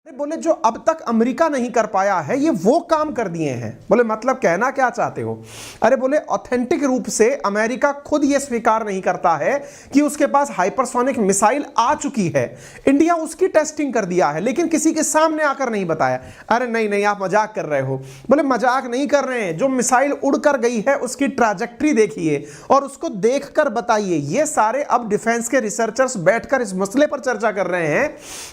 बोले जो अब तक अमेरिका नहीं कर पाया है ये वो काम कर दिए हैं। बोले मतलब कहना क्या चाहते हो? अरे बोले ऑथेंटिक रूप से अमेरिका खुद ये स्वीकार नहीं करता है कि उसके पास हाइपरसोनिक मिसाइल आ चुकी है। इंडिया उसकी टेस्टिंग कर दिया है लेकिन किसी के सामने आकर नहीं बताया। अरे नहीं नहीं आप मजाक कर रहे हो। बोले मजाक नहीं कर रहे हैं, जो मिसाइल उड़कर गई है उसकी ट्रैजेक्टरी देखिए और उसको देखकर बताइए। ये सारे अब डिफेंस के रिसर्चर्स बैठकर इस मसले पर चर्चा कर रहे हैं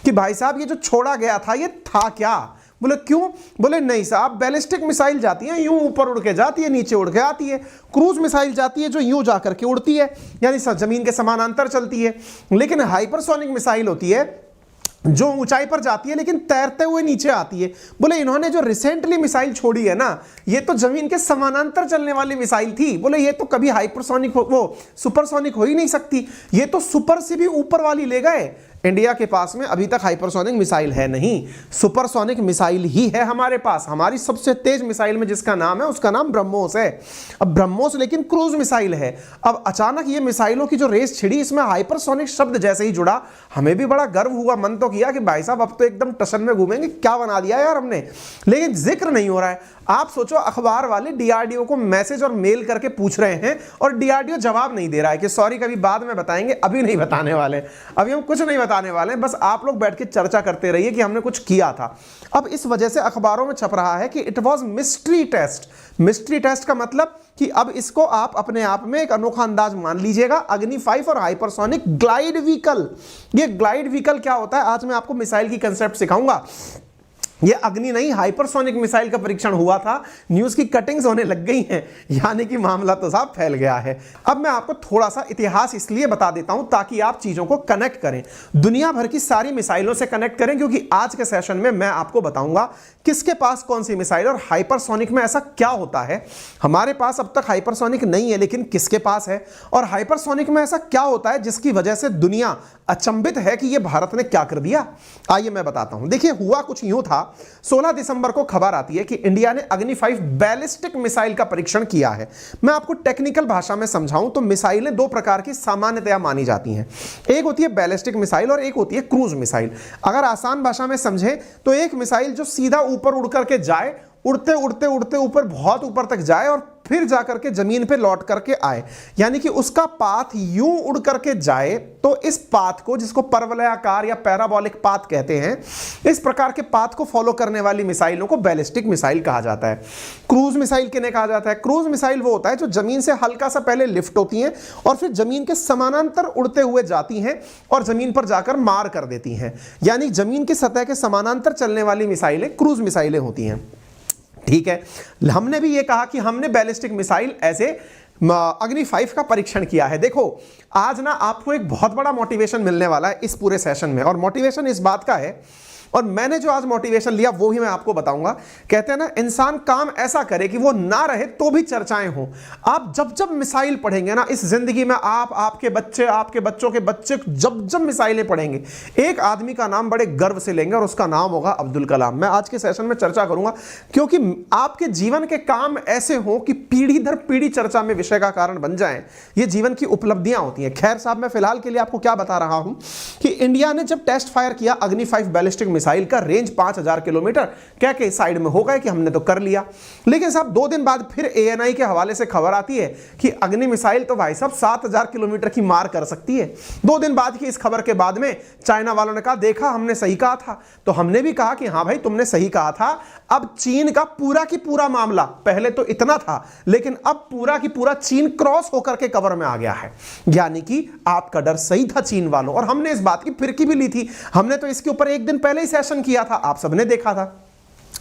कि भाई साहब ये जो छोड़ा गया था ये था क्या। बोले क्यों? बोले नहीं साहब, बैलिस्टिक मिसाइल जाती है यूं ऊपर उड़ के जाती है, नीचे उड़ के आती है। क्रूज मिसाइल जाती है जो यूं जाकर के उड़ती है, यानी जमीन के समानांतर चलती है। लेकिन हाइपरसोनिक मिसाइल होती है जो ऊंचाई पर जाती है लेकिन तैरते हुए नीचे आती है। बोले इन्होंने जो रिसेंटली मिसाइल छोड़ी है ना, ये तो जमीन के समानांतर चलने वाली मिसाइल थी। बोले ये तो कभी हाइपरसोनिक वो सुपरसोनिक हो ही नहीं सकती, ये तो सुपर से भी ऊपर वाली ले गए। इंडिया के पास में अभी तक हाइपरसोनिक मिसाइल है नहीं, सुपरसोनिक मिसाइल ही है हमारे पास। हमारी सबसे तेज मिसाइल में जिसका नाम है उसका नाम ब्रह्मोस है। अब ब्रह्मोस लेकिन क्रूज मिसाइल है। अब अचानक ये मिसाइलों की जो रेस छिड़ी, इसमें हाइपरसोनिक शब्द जैसे ही जुड़ा, हमें भी बड़ा गर्व हुआ। मन तो किया कि भाई साहब अब तो एकदम टशन में घूमेंगे, क्या बना दिया यार हमने। लेकिन जिक्र नहीं हो रहा है। आप सोचो अखबार वाले डीआरडीओ को मैसेज और मेल करके पूछ रहे हैं और डीआरडीओ जवाब नहीं दे रहा है कि सॉरी कभी बाद में बताएंगे, अभी नहीं बताने वाले, अभी हम कुछ नहीं बताने वाले हैं, बस आप लोग बैठ के चर्चा करते रहिए कि हमने कुछ किया था। अब इस वजह से अखबारों में छप रहा है कि it was mystery test. Mystery test का मतलब कि अब इसको आप अपने आप में एक अनोखा अंदाज मान लीजिएगा। अग्नि 5 और हाइपरसोनिक ग्लाइड व्हीकल। ये ग्लाइड व्हीकल क्या होता है आज मैं आपको मिसाइल की कंसेप्ट सिखाऊंगा। ये अग्नि नहीं, हाइपरसोनिक मिसाइल का परीक्षण हुआ था, न्यूज़ की कटिंग्स होने लग गई हैं, यानी कि मामला तो साहब फैल गया है। अब मैं आपको थोड़ा सा इतिहास इसलिए बता देता हूं ताकि आप चीज़ों को कनेक्ट करें, दुनिया भर की सारी मिसाइलों से कनेक्ट करें, क्योंकि आज के सेशन में मैं आपको बताऊंगा किसके पास कौन सी मिसाइल और हाइपरसोनिक में ऐसा क्या होता है। हमारे पास अब तक हाइपरसोनिक नहीं है लेकिन किसके पास है, और हाइपरसोनिक में ऐसा क्या होता है जिसकी वजह से दुनिया अचंभित है कि यह भारत ने क्या कर दिया। आइए मैं बताता हूं। देखिए हुआ कुछ यूं था, 16 दिसंबर को खबर आती है कि इंडिया ने अग्नि 5 बैलिस्टिक मिसाइल का परीक्षण किया है। मैं आपको टेक्निकल भाषा में समझाऊं तो मिसाइलें दो प्रकार की सामान्यतया मानी जाती हैं, एक होती है बैलिस्टिक मिसाइल और एक होती है क्रूज मिसाइल। अगर आसान भाषा में समझें तो एक मिसाइल जो सीधा ऊपर उड़ करके जाए, उड़ते उड़ते उड़ते ऊपर बहुत ऊपर तक जाए और फिर जाकर के जमीन पे लौट करके आए, यानी कि उसका पाथ यूं उड़ करके जाए। तो इस पाथ को, जिसको परवलयाकार या पैराबोलिक पाथ कहते हैं, इस प्रकार के पाथ को फॉलो करने वाली मिसाइलों को बैलिस्टिक मिसाइल कहा जाता है। क्रूज मिसाइल किन्हें कहा जाता है? क्रूज मिसाइल वो होता है जो जमीन से हल्का सा पहले लिफ्ट होती हैं और फिर जमीन के समानांतर उड़ते हुए जाती हैं और जमीन पर जाकर मार कर देती हैं, यानी जमीन की सतह के समानांतर चलने वाली मिसाइलें क्रूज मिसाइलें होती हैं। ठीक है, हमने भी ये कहा कि हमने बैलिस्टिक मिसाइल ऐसे अग्नि 5 का परीक्षण किया है। देखो आज ना आपको एक बहुत बड़ा मोटिवेशन मिलने वाला है इस पूरे सेशन में, और मोटिवेशन इस बात का है, और मैंने जो आज मोटिवेशन लिया वो ही मैं आपको बताऊंगा। कहते हैं ना इंसान काम ऐसा करे कि वो ना रहे तो भी चर्चाएं हों। आप जब जब मिसाइल पढ़ेंगे ना इस जिंदगी में, आप, आपके बच्चे, आपके बच्चों के बच्चे जब जब मिसाइलें पढ़ेंगे, एक आदमी का नाम बड़े गर्व से लेंगे और उसका नाम होगा अब्दुल कलाम। मैं आज के सेशन में चर्चा करूंगा क्योंकि आपके जीवन के काम ऐसे हों कि पीढ़ी दर पीढ़ी चर्चा में विषय का कारण बन जाएं। ये जीवन की उपलब्धियां होती हैं। खैर साहब, मैं फिलहाल के लिए आपको क्या बता रहा हूं कि इंडिया ने जब टेस्ट फायर किया अग्नि 5 बैलिस्टिक मिसाइल का, रेंज 5000 किलोमीटर क्या के साइड में हो गए कि हमने तो कर लिया। लेकिन साहब 2 दिन बाद फिर एएनआई के हवाले से खबर आती है कि अग्नि मिसाइल तो भाई साहब 7000 किलोमीटर की मार कर सकती है। 2 दिन बाद की इस खबर के बाद में चाइना वालों ने कहा देखा हमने सही कहा था। तो हमने भी कहा कि हां भाई तुमने सही कहा था। अब चीन का पूरा की पूरा मामला, पहले तो इतना था लेकिन अब पूरा की पूरा चीन क्रॉस होकर के कवर में आ गया है, यानी कि आपका डर सही था चीन वालों, और हमने इस बात की फिरकी भी ली थी। हमने तो इसके ऊपर एक दिन पहले ही सेशन किया था, आप सबने देखा था,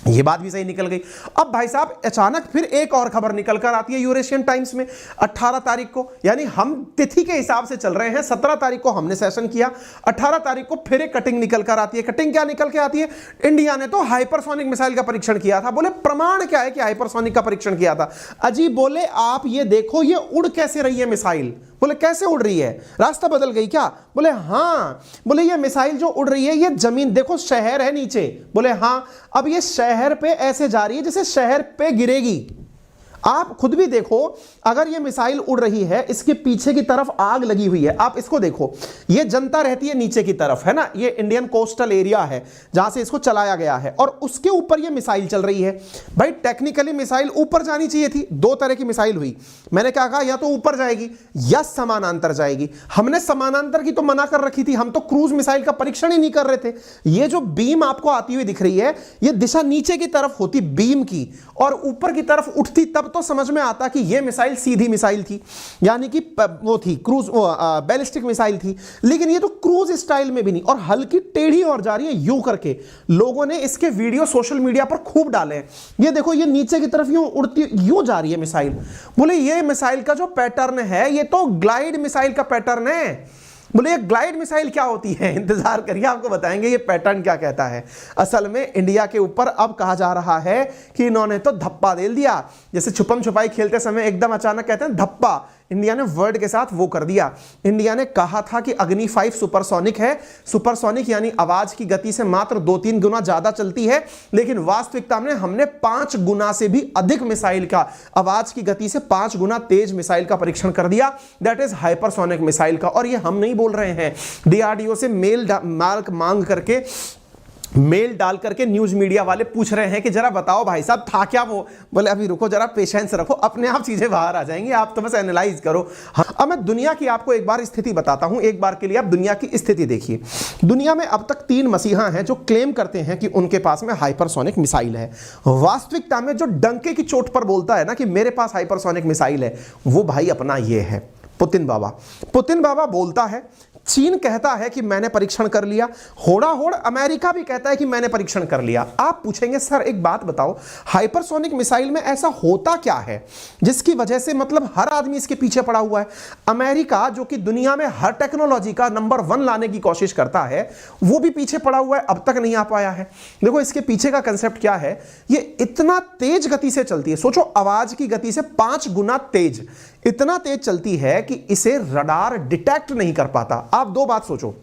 ये बात भी सही निकल गई। अब भाई साहब अचानक फिर एक और खबर निकल कर आती है यूरेशियन टाइम्स में 18 तारीख को, यानी हम तिथि के हिसाब से चल रहे हैं। 17 तारीख को हमने सेशन किया, 18 तारीख को फिर एक कटिंग निकल कर आती है। कटिंग क्या निकल के आती है? इंडिया ने तो हाइपरसोनिक मिसाइल का परीक्षण किया था। बोले प्रमाण क्या है कि हाइपरसोनिक का परीक्षण किया था? अजी बोले आप ये देखो ये उड़ कैसे रही है मिसाइल। बोले कैसे उड़ रही है, रास्ता बदल गई क्या? बोले हां। बोले ये मिसाइल जो उड़ रही है ये जमीन देखो, शहर है नीचे। बोले हां, अब ये शहर पे ऐसे जा रही है जैसे शहर पे गिरेगी। आप खुद भी देखो, अगर ये मिसाइल उड़ रही है, इसके पीछे की तरफ आग लगी हुई है, आप इसको देखो, ये जनता रहती है नीचे की तरफ, है ना, ये इंडियन कोस्टल एरिया है जहां से इसको चलाया गया है, और उसके ऊपर ये मिसाइल चल रही है। भाई टेक्निकली मिसाइल ऊपर जानी चाहिए थी। दो तरह की मिसाइल हुई, मैंने क्या कहा, या तो ऊपर जाएगी या समानांतर जाएगी। हमने समानांतर की तो मना कर रखी थी, हम तो क्रूज मिसाइल का परीक्षण ही नहीं कर रहे थे। ये जो बीम आपको आती हुई दिख रही है, ये दिशा नीचे की तरफ होती बीम की और ऊपर की तरफ उठती, तब तो समझ में आता कि ये मिसाइल सीधी मिसाइल थी, यानी कि वो थी क्रूज, बैलिस्टिक मिसाइल थी। लेकिन ये तो क्रूज स्टाइल में भी नहीं, और हल्की टेढ़ी और जा रही है यूं करके। लोगों ने इसके वीडियो सोशल मीडिया पर खूब डाले हैं। ये देखो, ये नीचे की तरफ यूं उड़ती, यूं जा रही है मिसाइल। बोले ये मिसाइल का जो पैटर्न है, ये तो ग्लाइड मिसाइल का पैटर्न है। बोले ये ग्लाइड मिसाइल क्या होती है, इंतजार करिए आपको बताएंगे ये पैटर्न क्या कहता है। असल में इंडिया के ऊपर अब कहा जा रहा है कि इन्होंने तो धप्पा दे दिया, जैसे छुपम छुपाई खेलते समय एकदम अचानक कहते हैं धप्पा, इंडिया ने वर्ड के साथ वो कर दिया। इंडिया ने कहा था कि अग्नि 5 सुपरसोनिक है, सुपरसोनिक यानी आवाज की गति से मात्र 2-3 गुना ज्यादा चलती है, लेकिन वास्तविकता में हमने 5 गुना से भी अधिक मिसाइल का, आवाज की गति से 5 गुना तेज मिसाइल का परीक्षण कर दिया, दैट इज हाइपरसोनिक मिसाइल का। और ये हम नहीं बोल रहे हैं, डीआरडीओ से मेल डाल करके न्यूज मीडिया वाले पूछ रहे हैं कि जरा बताओ भाई साहब था क्या वो। बोले अभी रुको जरा, पेशेंस रखो, अपने आप चीजें बाहर आ जाएंगी, आप तो बस एनालाइज करो। अब मैं दुनिया की आपको एक बार स्थिति बताता हूं, एक बार के लिए आप दुनिया की स्थिति देखिए। दुनिया में अब तक 3 मसीहा हैं जो क्लेम करते हैं कि उनके पास में हाइपरसोनिक मिसाइल है। वास्तविकता में जो डंके की चोट पर बोलता है ना कि मेरे पास हाइपरसोनिक मिसाइल है, वो भाई अपना ये है पुतिन बाबा। पुतिन बाबा बोलता है, चीन कहता है कि मैंने परीक्षण कर लिया, होड़ा होड़ अमेरिका भी कहता है कि मैंने परीक्षण कर लिया। आप पूछेंगे सर एक बात बताओ, हाइपरसोनिक मिसाइल में ऐसा होता क्या है जिसकी वजह से मतलब हर आदमी इसके पीछे पड़ा हुआ है। अमेरिका जो कि दुनिया में हर टेक्नोलॉजी का नंबर 1 लाने की कोशिश करता है, वो भी पीछे पड़ा हुआ है, अब तक नहीं आ पाया है। देखो इसके पीछे का कंसेप्ट क्या है, ये इतना तेज गति से चलती है, सोचो आवाज की गति से 5 गुना तेज, इतना तेज चलती है कि इसे रडार डिटेक्ट नहीं कर पाता। आप 2 बात सोचो,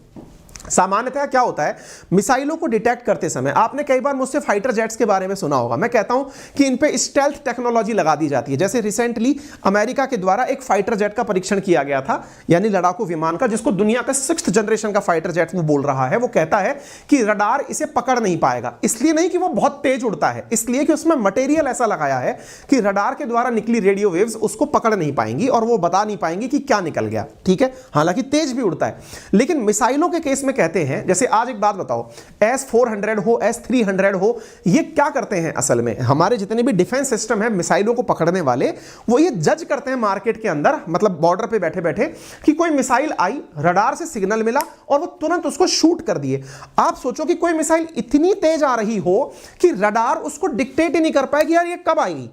सामान्यतः क्या होता है, मिसाइलों को डिटेक्ट करते समय आपने कई बार मुझसे फाइटर जेट्स के बारे में सुना होगा, मैं कहता हूं कि इन पे स्टेल्थ टेक्नोलॉजी लगा दी जाती है। जैसे रिसेंटली अमेरिका के द्वारा एक फाइटर जेट का परीक्षण किया गया था, यानी लड़ाकू विमान का, जिसको दुनिया का 6th जनरेशन का फाइटर जेट वो बोल रहा है। वो कहता है कि रडार इसे पकड़ नहीं पाएगा, इसलिए नहीं कि वो बहुत तेज उड़ता है, इसलिए कि उसमें मटेरियल ऐसा लगाया है कि रडार के द्वारा निकली रेडियो वेव्स उसको पकड़ नहीं पाएंगी और वो बता नहीं पाएंगी कि क्या निकल गया। ठीक है, हालांकि तेज भी उड़ता है। लेकिन मिसाइलों के केस में कहते हैं, जैसे आज एक बात बताओ, S-400 हो, S-300 हो, ये क्या करते हैं असल में, हमारे जितने भी डिफेंस सिस्टम है मिसाइलों को पकड़ने वाले, वो ये जज करते हैं मार्केट के अंदर, मतलब बॉर्डर पे बैठे बैठे, कि कोई मिसाइल आई, रडार से सिग्नल मिला और वो तुरंत उसको शूट कर दिए। आप सोचो कि कोई मिसाइल इतनी तेज आ रही हो कि रडार उसको डिक्टेट ही नहीं कर पाए कि यार ये कब आएगी।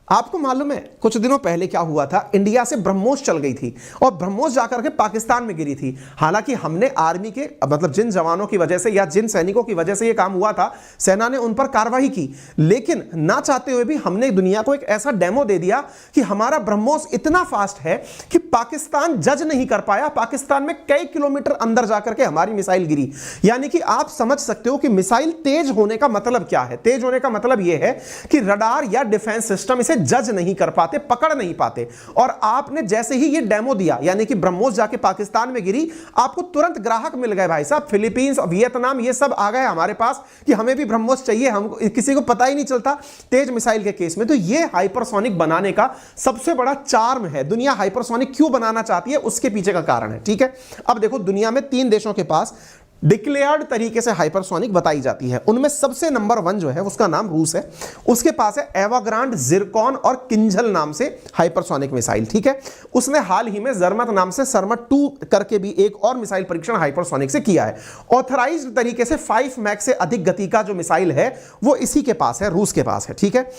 आपको मालूम है कुछ दिनों पहले क्या हुआ था, इंडिया से ब्रह्मोस चल गई थी और ब्रह्मोस जाकर के पाकिस्तान में गिरी थी। हालांकि हमने आर्मी के, मतलब जिन जवानों की वजह से या जिन सैनिकों की वजह से यह काम हुआ था, सेना ने उन पर कार्रवाई की, लेकिन ना चाहते हुए भी हमने दुनिया को एक ऐसा डेमो दे दिया कि हमारा ब्रह्मोस इतना फास्ट है कि पाकिस्तान जज नहीं कर पाया, पाकिस्तान में कई किलोमीटर अंदर जाकर के हमारी मिसाइल गिरी। यानी कि आप समझ सकते हो कि मिसाइल तेज होने का मतलब क्या है। तेज होने का मतलब यह है कि रडार या डिफेंस सिस्टम इसे जज नहीं कर पाते, पकड़ नहीं पाते। और आपने जैसे ही ये डेमो दिया, यानी कि ब्रह्मोस जाके पाकिस्तान में गिरी, आपको तुरंत ग्राहक मिल गए भाई साहब, फिलीपींस और वियतनाम ये सब आ गए हमारे पास कि हमें भी ब्रह्मोस चाहिए, हमको किसी को पता ही नहीं चलता तेज मिसाइल के केस में। तो ये हाइपरसोनिक बनाने का सबसे बड़ा चार्म है। दुनिया हाइपरसोनिक क्यों बनाना चाहती है, उसके पीछे का कारण है। ठीक है, अब देखो दुनिया में 3 देशों के पास डिक्लेयर्ड तरीके से हाइपरसोनिक बताई जाती है। उनमें सबसे नंबर 1 जो है उसका नाम रूस है, उसके पास है एवाग्रांड, जिरकॉन और किंजल नाम से हाइपरसोनिक मिसाइल। ठीक है, उसने हाल ही में जर्मत नाम से सरमट 2 करके भी एक और मिसाइल परीक्षण हाइपरसोनिक से किया है। ऑथराइज्ड तरीके से 5 मैक से अधिक गति का जो मिसाइल है वो इसी के पास है, रूस के पास है। ठीक है,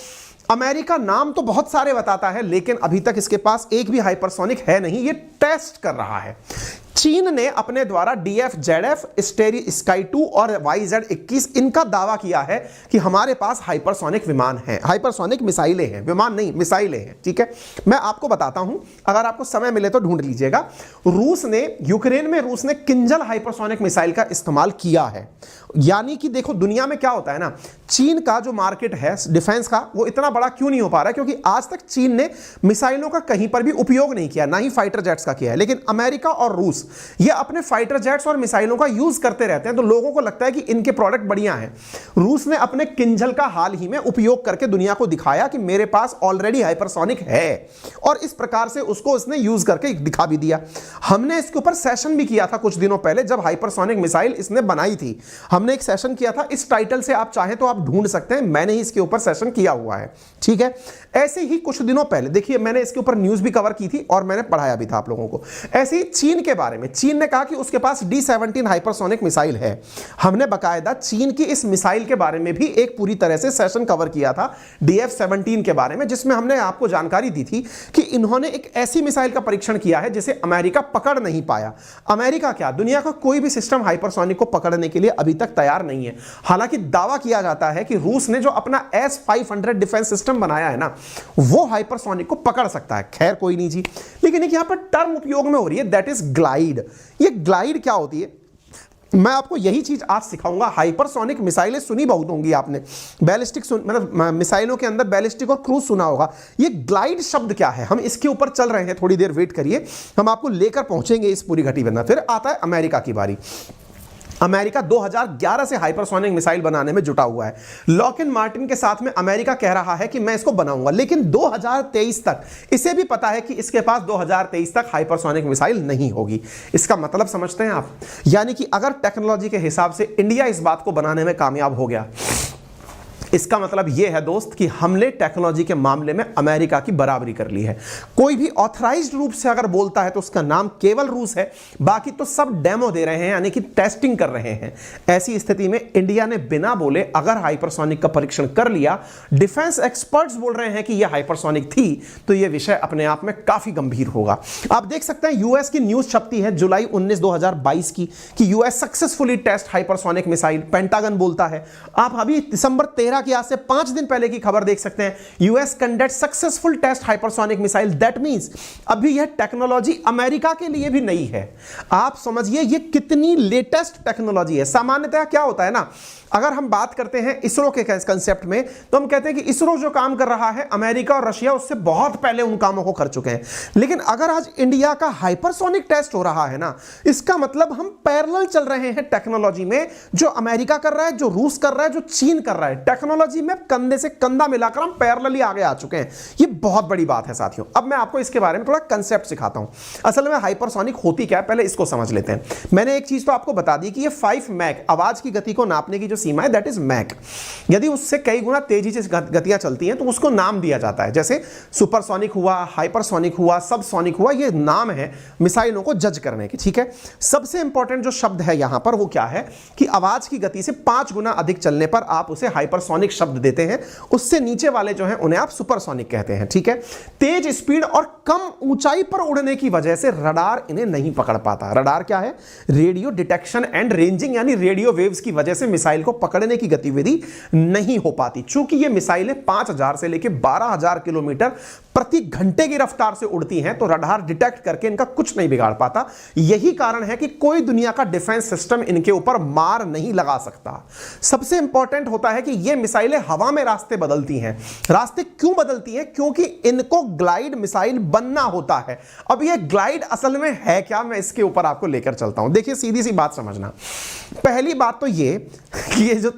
अमेरिका नाम तो बहुत सारे बताता है, लेकिन अभी तक इसके पास एक भी हाइपरसोनिक है नहीं, ये टेस्ट कर रहा है। चीन ने अपने द्वारा DF-ZF, स्टेरी स्काई 2 और YZ-21 इनका दावा किया है कि हमारे पास हाइपरसोनिक विमान हैं, हाइपरसोनिक मिसाइलें हैं, विमान नहीं मिसाइलें हैं। ठीक है, मैं आपको बताता हूं, अगर आपको समय मिले तो ढूंढ लीजिएगा। रूस ने यूक्रेन में रूस ने किंजल हाइपरसोनिक मिसाइल का इस्तेमाल किया है। यानी कि देखो दुनिया में क्या होता है ना, चीन का जो मार्केट है डिफेंस का वो इतना बड़ा क्यों नहीं हो पा रहा है, क्योंकि आज तक चीन ने मिसाइलों का कहीं पर भी उपयोग नहीं किया, ना ही फाइटर जेट्स का किया है। लेकिन अमेरिका और रूस ये अपने फाइटर जेट्स और मिसाइलों का यूज करते रहते हैं, तो लोगों को लगता है कि इनके प्रोडक्ट बढ़िया हैं। रूस ने अपने किंजल का हाल ही में उपयोग करके दुनिया को दिखाया कि मेरे पास ऑलरेडी हाइपरसोनिक है, और इस प्रकार से उसको उसने यूज करके दिखा भी दिया। हमने इसके ऊपर सेशन भी किया था कुछ दिनों पहले, जब हाइपरसोनिक मिसाइल इसने बनाई थी, हमने एक सेशन किया था। इस टाइटल से आप चाहें तो आप ढूंढ सकते हैं, मैंने ही इसके ऊपर सेशन किया हुआ है। ठीक है, ऐसे ही कुछ दिनों पहले देखिए मैंने इसके ऊपर न्यूज भी कवर की थी और मैंने पढ़ाया भी था आप लोगों को। ऐसे ही चीन के बारे में, चीन ने कहा कि उसके पास D-17 हाइपरसोनिक मिसाइल है। हमने बकायदा चीन की इस मिसाइल के बारे में भी एक पूरी तरह से सेशन कवर किया था DF-17 के बारे में, जिसमें हमने आपको जानकारी दी थी कि इन्होंने एक ऐसी मिसाइल का परीक्षण किया है जिसे अमेरिका पकड़ नहीं पाया। अमेरिका क्या, दुनिया का कोई भी सिस्टम हाइपरसोनिक को पकड़ने के लिए अभी तक तैयार नहीं है। हालांकि दावा किया जाता है कि रूस ने जो अपना S-500 डिफेंस सिस्टम बनाया है ना, वो हाइपरसोनिक को पकड़ सकता है। खैर कोई नहीं जी, लेकिन एक यहां पर टर्म उपयोग में हो रही है, दैट इज ग्लाइड। ये ग्लाइड क्या होती है, मैं आपको यही चीज आज सिखाऊंगा। हाइपरसोनिक मिसाइलें सुनी बहुत होंगी आपने, बैलिस्टिक मतलब मिसाइलों के अंदर बैलिस्टिक और क्रूज सुना होगा। ये ग्लाइड शब्द क्या है, हम इसके ऊपर चल रहे हैं, थोड़ी देर वेट करिए, हम आपको लेकर पहुंचेंगे इस पूरी घटी में। फिर आता है अमेरिका की बारी। अमेरिका 2011 से हाइपरसोनिक मिसाइल बनाने में जुटा हुआ है। लॉकहीड मार्टिन के साथ में अमेरिका कह रहा है कि मैं इसको बनाऊंगा, लेकिन 2023 तक इसे भी पता है कि इसके पास 2023 तक हाइपरसोनिक मिसाइल नहीं होगी। इसका मतलब समझते हैं आप, यानी कि अगर टेक्नोलॉजी के हिसाब से इंडिया इस बात को बनाने में कामयाब हो गया, इसका मतलब यह है दोस्त कि हमने टेक्नोलॉजी के मामले में अमेरिका की बराबरी कर ली है। कोई भी ऑथराइज्ड रूप से अगर बोलता है तो उसका नाम केवल रूस है, बाकी तो सब डेमो दे रहे हैं, यानी कि टेस्टिंग कर रहे हैं। ऐसी स्थिति में इंडिया ने बिना बोले अगर हाइपरसोनिक का परीक्षण कर लिया, डिफेंस एक्सपर्ट्स बोल रहे हैं कि यह हाइपरसोनिक थी, तो यह विषय अपने आप में काफी गंभीर होगा। आप देख सकते हैं यूएस की न्यूज छपती है जुलाई 19, 2022 की कि US successfully test hypersonic missile, Pentagon बोलता है। आप अभी दिसंबर 13 की आज से 5 दिन पहले की खबर देख सकते हैं, US conduct successful test hypersonic missile. That means अभी यह टेक्नोलॉजी अमेरिका के लिए भी नई है। आप समझिए ये कितनी लेटेस्ट टेक्नोलॉजी है। सामान्यतः क्या होता है ना, अगर हम बात करते हैं इसरो के कंसेप्ट में, तो हम कहते हैं कि इसरो जो काम कर रहा है, अमेरिका और रशिया उससे बहुत पहले उन कामों को कर चुके हैं। लेकिन अगर आज इंडिया का हाइपरसोनिक टेस्ट हो रहा है ना, इसका मतलब हम पैरेलल चल रहे हैं टेक्नोलॉजी में। जो अमेरिका कर रहा है, जो रूस कर रहा है, जो चीन कर रहा है, टेक्नोलॉजी में कंधे से कंधा मिलाकर हम पैरेलली आगे आ चुके हैं। ये बहुत बड़ी बात है साथियों। अब मैं आपको इसके बारे में थोड़ा कंसेप्ट सिखाता हूं। असल में हाइपरसोनिक होती क्या है, पहले इसको समझ लेते हैं। मैंने एक चीज तो आपको बता दी कि ये 5 मैक आवाज की गति को नापने की जो सीमा है, दैट इज मैक। यदि उससे कई गुना तेजी से गतियां चलती हैं तो उसको नाम दिया जाता है। जैसे सुपरसोनिक हुआ, हाइपरसोनिक हुआ, सबसोनिक हुआ, ये नाम है मिसाइलों को जज करने के। ठीक है, सबसे इंपॉर्टेंट जो शब्द है यहां पर वो क्या है कि आवाज की गति से 5 गुना अधिक चलने पर आप उसे हाइपरसोनिक शब्द देते हैं। उससे नीचे वाले जो हैं उन्हें आप सुपरसोनिक कहते हैं। ठीक है, तेज स्पीड और कम ऊंचाई पर उड़ने की वजह से रडार इन्हें नहीं पकड़ पाता। रडार क्या है, रेडियो डिटेक्शन एंड रेंजिंग, यानी रेडियो वेव्स की वजह से मिसाइल को पकड़ने की गतिविधि नहीं हो पाती। चूंकि ये मिसाइलें 5000 से लेकर 12000 किलोमीटर प्रति घंटे की रफ्तार से उड़ती हैं, तो रडार डिटेक्ट करके इनका कुछ नहीं बिगाड़ पाता। यही कारण है कि कोई दुनिया का डिफेंस सिस्टम इनके ऊपर मार नहीं लगा सकता। सबसे इंपॉर्टेंट होता है कि ये मिसाइलें हवा में रास्ते बदलती हैं। रास्ते क्यों बदलती हैं? क्योंकि इनको ग्लाइड मिसाइल बनना होता है। अब ये ग्लाइड असल में है क्या, मैं इसके ऊपर आपको लेकर चलता हूं। देखिए सीधी सी बात समझना। पहली बात तो ये कि ये जो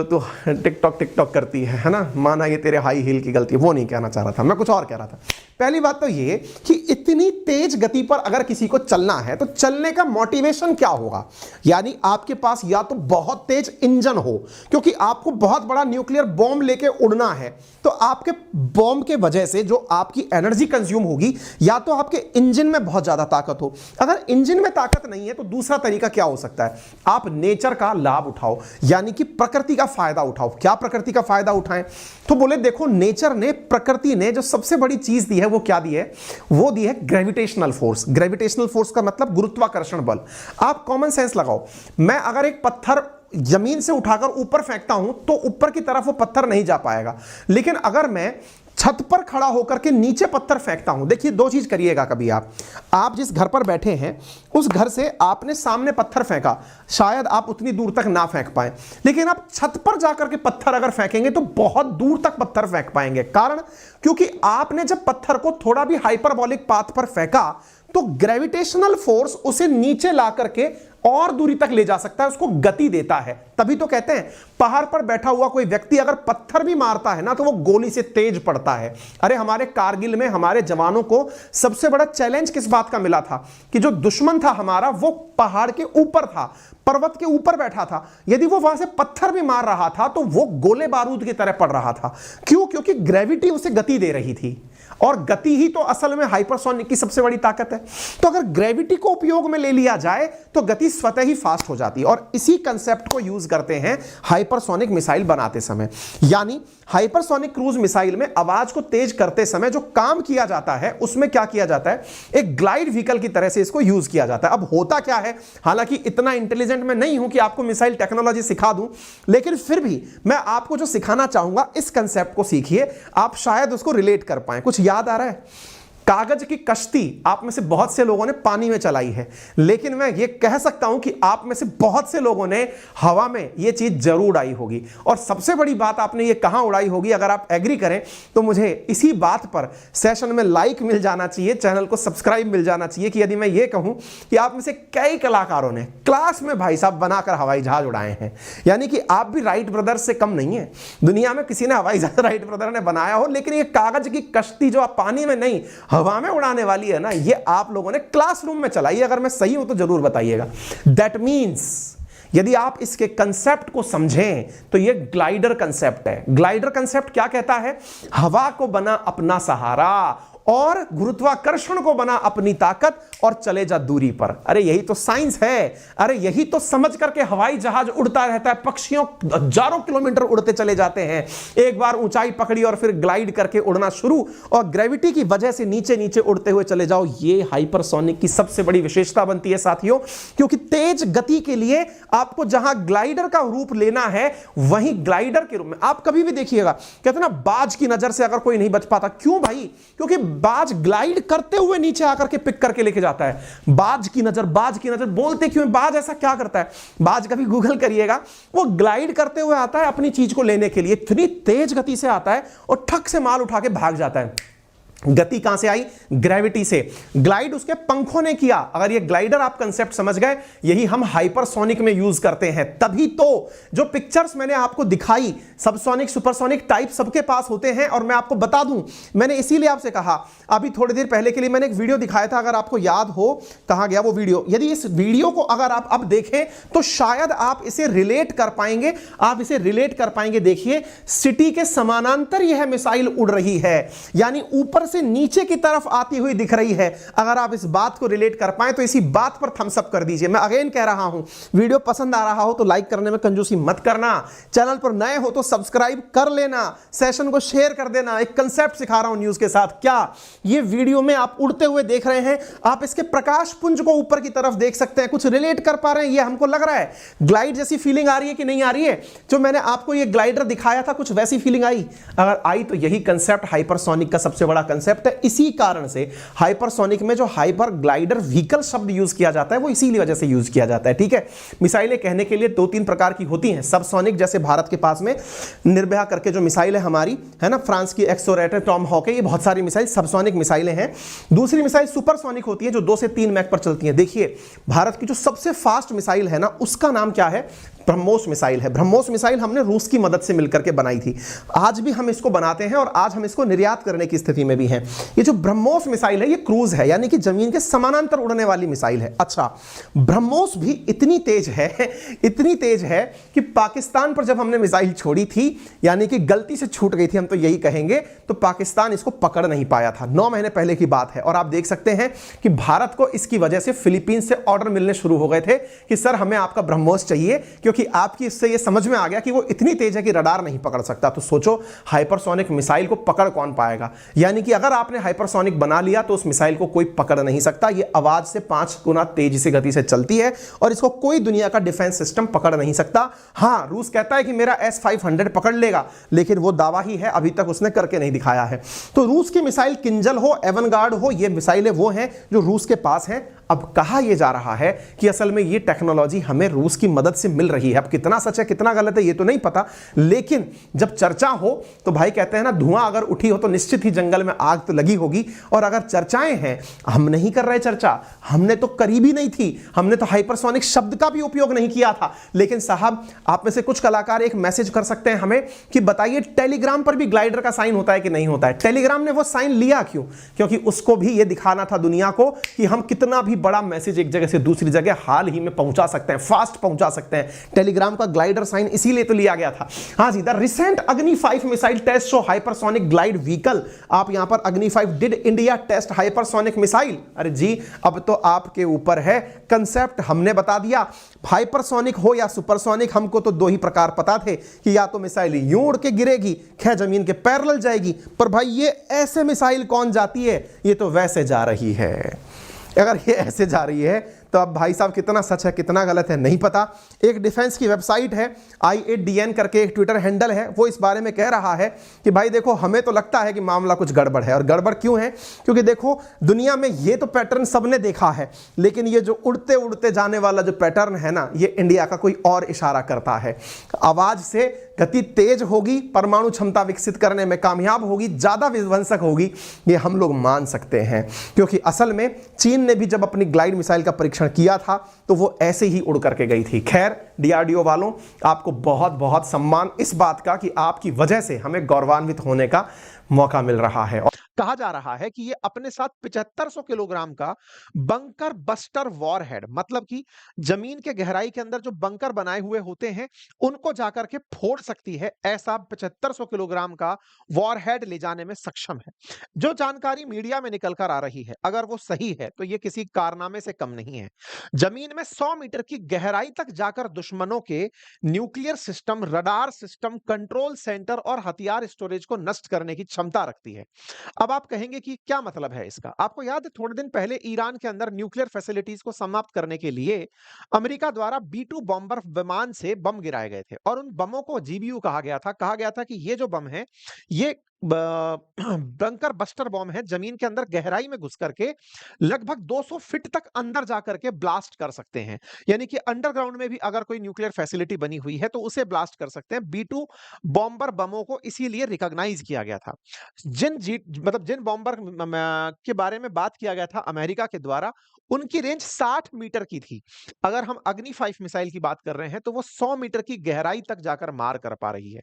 तू टिकटॉक करती है ना, माना ये तेरे हाई हील की गलती है, वो नहीं कहना चाह रहा था मैं, कुछ और कह रहा था। पहली बात तो ये कि इतनी तेज गति पर अगर किसी को चलना है तो चलने का मोटिवेशन क्या होगा। यानी आपके पास या तो बहुत तेज इंजन हो, क्योंकि आपको बहुत बड़ा न्यूक्लियर बॉम्ब लेके उड़ना है, तो आपके बॉम्ब के वजह से जो आपकी एनर्जी कंज्यूम होगी, या तो आपके इंजन में बहुत ज्यादा ताकत हो। अगर इंजन में ताकत नहीं है तो दूसरा तरीका क्या हो सकता है, आप नेचर का लाभ उठाओ, यानी कि प्रकृति का फायदा उठाओ। क्या प्रकृति का फायदा उठाएं? तो बोले देखो, नेचर ने, प्रकृति ने जो सबसे बड़ी चीज दी है वो क्या दी है? वो दी है ग्रेविटेशनल फोर्स। ग्रेविटेशनल फोर्स का मतलब गुरुत्वाकर्षण बल। आप कॉमन सेंस लगाओ, मैं अगर एक पत्थर जमीन से उठाकर ऊपर फेंकता हूं तो ऊपर की तरफ वो पत्थर नहीं जा पाएगा, लेकिन अगर मैं छत पर खड़ा होकर के नीचे पत्थर फेंकता हूं, देखिए दो चीज करिएगा कभी आप जिस घर पर बैठे हैं उस घर से आपने सामने पत्थर फेंका, शायद आप उतनी दूर तक ना फेंक पाए, लेकिन आप छत पर जाकर के पत्थर अगर फेंकेंगे तो बहुत दूर तक पत्थर फेंक पाएंगे। कारण, क्योंकि आपने जब पत्थर को थोड़ा भी हाइपरबॉलिक पाथ पर फेंका तो ग्रेविटेशनल फोर्स उसे नीचे ला करके और दूरी तक ले जा सकता है, उसको गति देता है। तभी तो कहते हैं पहाड़ पर बैठा हुआ कोई व्यक्ति अगर पत्थर भी मारता है ना तो वो गोली से तेज पड़ता है। अरे हमारे कारगिल में हमारे जवानों को सबसे बड़ा चैलेंज किस बात का मिला था कि जो दुश्मन था हमारा वो पहाड़ के ऊपर था, पर्वत के ऊपर बैठा था, यदि वो वहां से पत्थर भी मार रहा था तो वो गोले बारूद की तरह पड़ रहा था। क्यों? क्योंकि ग्रेविटी उसे गति दे रही थी, और गति ही तो असल में हाइपरसोनिक की सबसे बड़ी ताकत है। तो अगर ग्रेविटी को उपयोग में ले लिया जाए तो गति स्वतः ही फास्ट हो जाती है, और इसी कंसेप्ट को यूज करते हैं हाइपरसोनिक मिसाइल बनाते समय। यानी हाइपरसोनिक क्रूज मिसाइल में आवाज को तेज करते समय जो काम किया जाता है उसमें क्या किया जाता है, एक ग्लाइड व्हीकल की तरह से इसको यूज किया जाता है। अब होता क्या है, हालांकि इतना इंटेलिजेंट मैं नहीं हूं कि आपको मिसाइल टेक्नोलॉजी सिखा दूं, लेकिन फिर भी मैं आपको जो सिखाना चाहूंगा इस कंसेप्ट को सीखिए, आप शायद उसको रिलेट कर पाए। कुछ याद आ रहा है? कागज की कश्ती आप में से बहुत से लोगों ने पानी में चलाई है, लेकिन मैं ये कह सकता हूं कि आप में से बहुत से लोगों ने हवा में ये चीज जरूर उड़ाई होगी। और सबसे बड़ी बात, आपने ये कहां उड़ाई होगी? अगर आप एग्री करें तो मुझे इसी बात पर सेशन में लाइक मिल जाना चाहिए, चैनल को सब्सक्राइब मिल जाना चाहिए कि यदि मैं ये कहूं कि आप में से कई कलाकारों ने क्लास में भाई साहब बनाकर हवाई जहाज उड़ाए हैं, यानी कि आप भी राइट ब्रदर्स से कम नहीं है। दुनिया में किसी ने हवाई जहाज राइट ब्रदर ने बनाया हो, लेकिन ये कागज की कश्ती जो आप पानी में नहीं हवा में उड़ाने वाली है ना, ये आप लोगों ने क्लासरूम में चलाई। अगर मैं सही हूं तो जरूर बताइएगा। दैट मीन्स यदि आप इसके कंसेप्ट को समझें तो ये ग्लाइडर कंसेप्ट है। ग्लाइडर कंसेप्ट क्या कहता है? हवा को बना अपना सहारा और गुरुत्वाकर्षण को बना अपनी ताकत और चले जा दूरी पर। अरे यही तो साइंस है। अरे यही तो समझ करके हवाई जहाज उड़ता रहता है, पक्षियों हजारों किलोमीटर उड़ते चले जाते हैं, एक बार ऊंचाई पकड़ी और फिर ग्लाइड करके उड़ना शुरू, और ग्रेविटी की वजह से नीचे नीचे उड़ते हुए चले जाओ। ये हाइपरसोनिक की सबसे बड़ी विशेषता बनती है साथियों, क्योंकि तेज गति के लिए आपको जहां ग्लाइडर का रूप लेना है वहीं ग्लाइडर के रूप में। आप कभी भी देखिएगा, कहते ना बाज की नजर से अगर कोई नहीं बच पाता। क्यों भाई? क्योंकि बाज ग्लाइड करते हुए नीचे आकर के पिक करके लेके जाता है। बाज की नजर बोलते क्यों? बाज ऐसा क्या करता है? बाज कभी गूगल करिएगा, वो ग्लाइड करते हुए आता है अपनी चीज को लेने के लिए, इतनी तेज गति से आता है और ठक से माल उठा के भाग जाता है। गति कहां से आई? ग्रेविटी से। ग्लाइड उसके पंखों ने किया। अगर ये ग्लाइडर आप कंसेप्ट समझ गए, यही हम हाइपरसोनिक में यूज करते हैं। तभी तो जो पिक्चर्स मैंने आपको दिखाई, सबसोनिक सुपरसोनिक टाइप सबके पास होते हैं। और मैं आपको बता दूं, मैंने इसीलिए आपसे कहा, अभी थोड़ी देर पहले के लिए मैंने एक वीडियो दिखाया था, अगर आपको याद हो कहां गया वो वीडियो। यदि इस वीडियो को अगर आप अब देखें तो शायद आप इसे रिलेट कर पाएंगे, देखिए, सिटी के समानांतर यह मिसाइल उड़ रही है, यानी ऊपर से नीचे की तरफ आती हुई दिख रही है। अगर आप इस बात को रिलेट कर पाए तो इसी बात पर थम्स अप कर दीजिए। मैं अगेन कह रहा हूं, वीडियो पसंद आ रहा हो तो लाइक करने में कंजूसी मत करना, चैनल पर नए हो तो सब्सक्राइब कर लेना, सेशन को शेयर कर देना। एक कंसेप्ट सिखा रहा हूं न्यूज के साथ। क्या ये वीडियो में आप उड़ते हुए देख रहे हैं, आप इसके प्रकाश पुंज को ऊपर की तरफ देख सकते हैं, कुछ रिलेट कर पा रहे हैं? ये हमको लग रहा है ग्लाइड जैसी फीलिंग आ रही है कि नहीं आ रही है? जो मैंने आपको ये ग्लाइडर दिखाया था, कुछ वैसी फीलिंग आई? अगर आई तो यही कंसेप्ट हाइपरसोनिक का सबसे बड़ा कंसेप्ट है। इसी कारण से हाइपरसोनिक में जो हाइपर ग्लाइडर व्हीकल शब्द यूज किया जाता है वो इसीलिए वजह से यूज किया जाता है। ठीक है, मिसाइलें कहने के लिए 2-3 प्रकार की होती हैं। सबसोनिक, जैसे भारत के पास में निर्भया करके जो मिसाइल है हमारी, है ना, फ्रांस की एक्सोरेटर, टॉमहॉक है, ये बहुत सारी मिसाइल सबसोनिक मिसाइलें हैं। दूसरी मिसाइल सुपरसोनिक होती है जो 2 से 3 मैक पर चलती है। देखिए, भारत की जो सबसे फास्ट मिसाइल है ना, उसका नाम क्या है? ब्रह्मोस मिसाइल है। ब्रह्मोस मिसाइल हमने रूस की मदद से मिलकर के बनाई थी, आज भी हम इसको बनाते हैं और आज हम इसको निर्यात करने की स्थिति में भी हैं। ये जो ब्रह्मोस मिसाइल है ये क्रूज है, यानी कि जमीन के समानांतर उड़ने वाली मिसाइल है। अच्छा, ब्रह्मोस भी इतनी तेज है कि पाकिस्तान पर जब हमने मिसाइल छोड़ी थी, यानी कि गलती से छूट गई थी, हम तो यही कहेंगे, तो पाकिस्तान इसको पकड़ नहीं पाया था। 9 महीने पहले की बात है। और आप देख सकते हैं कि भारत को इसकी वजह से फिलीपींस से ऑर्डर मिलने शुरू हो गए थे कि सर हमें आपका ब्रह्मोस चाहिए, क्योंकि आपकी इससे ये समझ में आ गया कि वो इतनी तेज है कि रडार नहीं पकड़ सकता। तो सोचो हाइपरसोनिक मिसाइल को पकड़ कौन पाएगा, यानी कि अगर आपने हाइपरसोनिक बना लिया तो उस मिसाइल को कोई पकड़ नहीं सकता। ये आवाज से 5 गुना तेजी से गति से चलती है और इसको कोई दुनिया का डिफेंस सिस्टम पकड़ नहीं सकता। हां, रूस कहता है कि मेरा S-500 पकड़ लेगा, लेकिन वो दावा ही है, अभी तक उसने करके नहीं दिखाया है। तो रूस की मिसाइल किंजल हो, एवनगार्ड हो, ये मिसाइलें वो हैं जो रूस के पास हैं। अब कहा यह जा रहा है कि असल में ये टेक्नोलॉजी हमें रूस की मदद से मिल रही है। अब कितना सच है कितना गलत है ये तो नहीं पता, लेकिन जब चर्चा हो तो भाई कहते हैं ना, धुआं अगर उठी हो तो निश्चित ही जंगल में आग तो लगी होगी। और अगर चर्चाएं हैं, हम नहीं कर रहे चर्चा, हमने तो करीबी नहीं थी, हमने तो हाइपरसोनिक शब्द का भी उपयोग नहीं किया था। लेकिन साहब, आप में से कुछ कलाकार एक मैसेज कर सकते हैं हमें कि बताइए टेलीग्राम पर भी ग्लाइडर का साइन होता है कि नहीं होता है। टेलीग्राम ने वो साइन लिया क्यों? क्योंकि उसको भी ये दिखाना था दुनिया को कि हम कितना भी बड़ा मैसेज एक जगह से दूसरी जगह हाल ही में पहुंचा सकते हैं, फास्ट पहुंचा सकते हैं। टेलीग्राम का ग्लाइडर साइन इसीलिए तो लिया गया था। हां जी, the recent Agni 5 missile test show hypersonic glide vehicle. आप यहां पर Agni 5 did India test hypersonic missile. अरे जी, अब तो आपके ऊपर है, कंसेप्ट हमने बता दिया। हाइपरसोनिक हो या सुपरसोनिक, हमको तो 2 ही प्रकार पता थे कि या तो मिसाइल यूं उड़ के गिरेगी, खैर जमीन के पैरेलल जाएगी, पर भाई ये ऐसे मिसाइल कौन जाती है? ये तो वैसे जा रही है। अगर ये ऐसे जा रही है तो अब भाई साहब कितना सच है कितना गलत है नहीं पता। एक डिफेंस की वेबसाइट है I8DN करके, एक ट्विटर हैंडल है, वो इस बारे में कह रहा है कि भाई देखो, हमें तो लगता है कि मामला कुछ गड़बड़ है। और गड़बड़ क्यों है? क्योंकि देखो, दुनिया में ये तो पैटर्न सबने देखा है, लेकिन ये जो उड़ते उड़ते जाने वाला जो पैटर्न है ना, ये इंडिया का कोई और इशारा करता है। आवाज से गति तेज होगी, परमाणु क्षमता विकसित करने में कामयाब होगी, ज्यादा विध्वंसक होगी, ये हम लोग मान सकते हैं। क्योंकि असल में चीन ने भी जब अपनी ग्लाइड मिसाइल का परीक्षण किया था तो वो ऐसे ही उड़ करके गई थी। खैर, DRDO वालों, आपको बहुत बहुत सम्मान इस बात का कि आपकी वजह से हमें गौरवान्वित होने का मौका मिल रहा है। और कहा जा रहा है कि ये अपने साथ 7500 किलोग्राम का बंकर बस्टर वॉरहेड, मतलब कि जमीन के गहराई के अंदर जो बंकर बनाए हुए होते हैं उनको जाकर के फोड़ सकती है, ऐसा 7500 किलोग्राम का वॉरहेड ले जाने में सक्षम है। जो जानकारी मीडिया में निकल कर आ रही है, अगर वो सही है तो ये किसी कारनामे से कम नहीं है। जमीन में 100 मीटर की गहराई तक जाकर दुश्मनों के nuclear system, radar system, control centre और हथियार स्टोरेज को नष्ट करने की क्षमता रखती है। अब आप कहेंगे कि क्या मतलब है इसका? आपको याद है थोड़े दिन पहले ईरान के अंदर न्यूक्लियर फैसिलिटीज को समाप्त करने के लिए अमेरिका द्वारा B-2 बॉम्बर विमान से बम गिराए गए थे और उन बमों को GBU कहा गया था। कहा गया था कि ये जो बम है ये बंकर बस्टर बॉम्ब है, जमीन के अंदर गहराई में घुस करके लगभग 200 फीट तक अंदर जाकर के ब्लास्ट कर सकते हैं। यानी कि अंडरग्राउंड में भी अगर कोई न्यूक्लियर फैसिलिटी बनी हुई है तो उसे ब्लास्ट कर सकते हैं। B-2 बॉम्बर बमों को इसीलिए रिकॉग्नाइज किया गया था। जिन बॉम्बर के बारे में बात किया गया था अमेरिका के द्वारा, उनकी रेंज 60 मीटर की थी। अगर हम अग्नि 5 मिसाइल की बात कर रहे हैं तो वो 100 मीटर की गहराई तक जाकर मार कर पा रही है।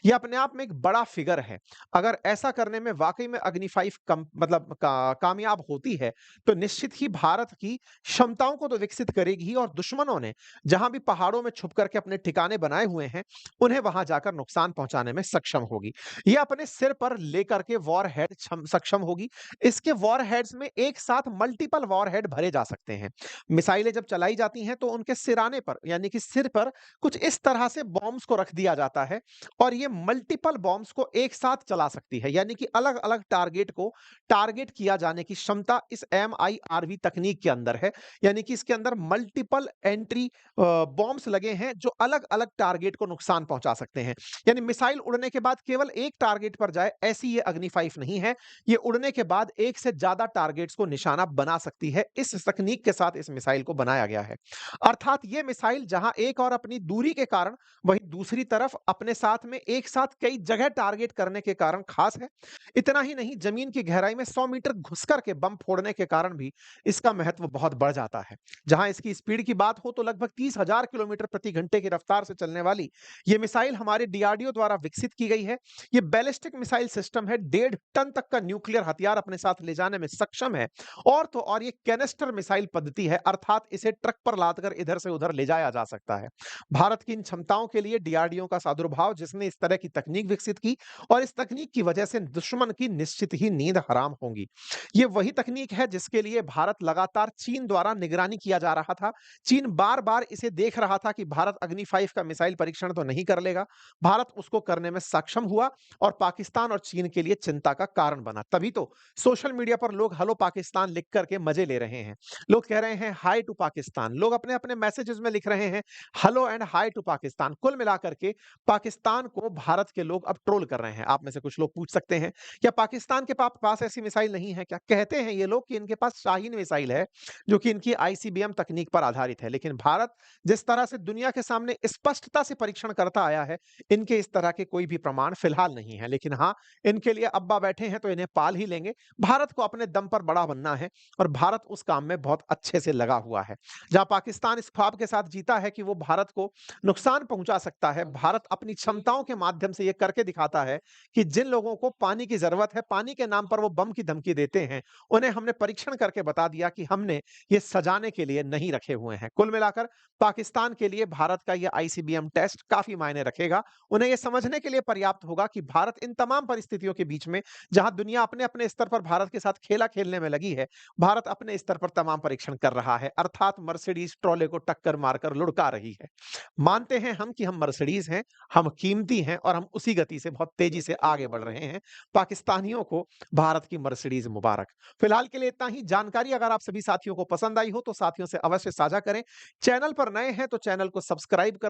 यह अपने आप में एक बड़ा फिगर है। अगर ऐसा करने में वाकई में अग्नि 5 कामयाब होती है तो निश्चित ही भारत की क्षमताओं को तो विकसित करेगी ही, और दुश्मनों ने जहां भी पहाड़ों में छुप करके अपने ठिकाने बनाए हुए हैं उन्हें वहां जाकर नुकसान पहुंचाने में सक्षम होगी। यह अपने सिर पर लेकर के वॉरहेड सक्षम होगी। इसके वॉरहेड्स में एक साथ मल्टीपल वॉरहेड भरे जा सकते हैं। मिसाइलें जब चलाई जाती हैं तो उनके सिराने पर, यानी कि सिर पर कुछ इस तरह से बॉम्ब्स को रख दिया जाता है और ये मल्टीपल बॉम्ब्स को एक साथ चला सकती है। यानी कि अलग अलग टारगेट को टारगेट किया जाने की क्षमता इस MIRV तकनीक के अंदर है। यानी कि इसके अंदर मल्टीपल एंट्री बॉम्ब्स लगे हैं जो अलग अलग टारगेट को नुकसान पहुंचा सकते हैं। यानी मिसाइल उड़ने के बाद केवल एक टारगेट पर जाए, ऐसी ये अग्नि 5 नहीं है। ये उड़ने के बाद एक से ज्यादा टारगेट्स को निशाना बना सकती है। इस तकनीक के साथ इस मिसाइल को बनाया गया है। अर्थात ये मिसाइल जहां एक और अपनी दूरी के कारण, वहीं दूसरी तरफ अपने साथ में एक साथ कई जगह टारगेट करने के कारण रंग खास है। इतना ही नहीं, जमीन की गहराई में 100 मीटर घुस करके बम फोड़ने के कारण भी इसका महत्व बहुत बढ़ जाता है। जहां इसकी स्पीड की बात हो तो लगभग 30,000 किलोमीटर प्रति घंटे की रफ्तार से चलने वाली ये मिसाइल हमारे डीआरडीओ द्वारा विकसित की गई है। ये बैलिस्टिक मिसाइल सिस्टम है, 1.5 टन तक का न्यूक्लियर हथियार अपने साथ ले जाने में सक्षम है। और तो और ये कैनिस्टर मिसाइल पद्धति है, अर्थात इसे ट्रक पर लादकर इधर से उधर ले जाया जा सकता है। भारत की इन क्षमताओं के लिए डीआरडीओ का प्रादुर्भाव, जिसने इस तरह की तकनीक विकसित की, और इस तकनीक की वजह से दुश्मन की निश्चित ही नींद हराम होगी। ये वही तकनीक है जिसके लिए भारत लगातार चीन द्वारा निगरानी किया जा रहा था। चीन बार-बार इसे देख रहा था कि भारत अग्नि 5 का मिसाइल परीक्षण तो नहीं कर लेगा। भारत उसको करने में सक्षम हुआ और पाकिस्तान और चीन के लिए चिंता का कारण बना। तभी तो सोशल मीडिया पर लोग हेलो पाकिस्तान लिख करके मजे ले रहे हैं। लोग कह रहे हैं हाय टू पाकिस्तान। लोग अपने-अपने मैसेजेस में लिख रहे हैं hello and hi to Pakistan. कुल मिलाकर के पाकिस्तान को भारत के लोग अब ट्रोल कर रहे हैं। आप में से कुछ लोग पूछ सकते हैं, क्या पाकिस्तान के पास ऐसी मिसाइल नहीं है क्या? कहते हैं ये लोग कि इनके पास शाहीन मिसाइल है, जो कि इनकी आईसीबीएम तकनीक पर आधारित है। लेकिन भारत जिस तरह से दुनिया के सामने स्पष्टता से परीक्षण करता आया है, इनके इस तरह के कोई भी प्रमाण फिलहाल नहीं है। लेकिन हाँ, इनके लिए अब्बा बैठे हैं तो इन्हें पाल ही लेंगे। भारत को अपने दम पर बड़ा बनना है और भारत उस काम में बहुत अच्छे से लगा हुआ है। जहां पाकिस्तान इस ख्वाब के साथ जीता है कि वो भारत को नुकसान पहुंचा सकता है, भारत अपनी क्षमताओं के माध्यम से ये करके दिखाता है कि जिन लोगों को पानी की जरूरत है, पानी के नाम पर वो बम की धमकी देते हैं, उन्हें हमने परीक्षण करके बता दिया कि हमने ये सजाने के लिए नहीं रखे हुए हैं। कुल मिलाकर पाकिस्तान के लिए भारत का ये आईसीबीएम टेस्ट काफी मायने रखेगा। उन्हें ये समझने के लिए पर्याप्त होगा कि भारत इन तमाम परिस्थितियों के बीच में, जहां दुनिया अपने-अपने स्तर पर भारत के साथ खेला खेलने में लगी है, भारत अपने स्तर पर तमाम परीक्षण कर रहा है, अर्थात मर्सिडीज ट्रोले को टक्कर मारकर लुढ़का रही है। मानते हैं हम कि हम मर्सिडीज हैं, हम कीमती हैं और हम उसी गति से बहुत तेजी से आगे बढ़ रहे हैं। पाकिस्तानियों को भारत की मर्सिडीज मुबारक। फिलहाल के लिए इतना ही। जानकारी अगर आप सभी साथियों को पसंद आई हो तो साथियों से अवश्य साझा करें। चैनल पर नए हैं तो चैनल को सब्सक्राइब कर लें।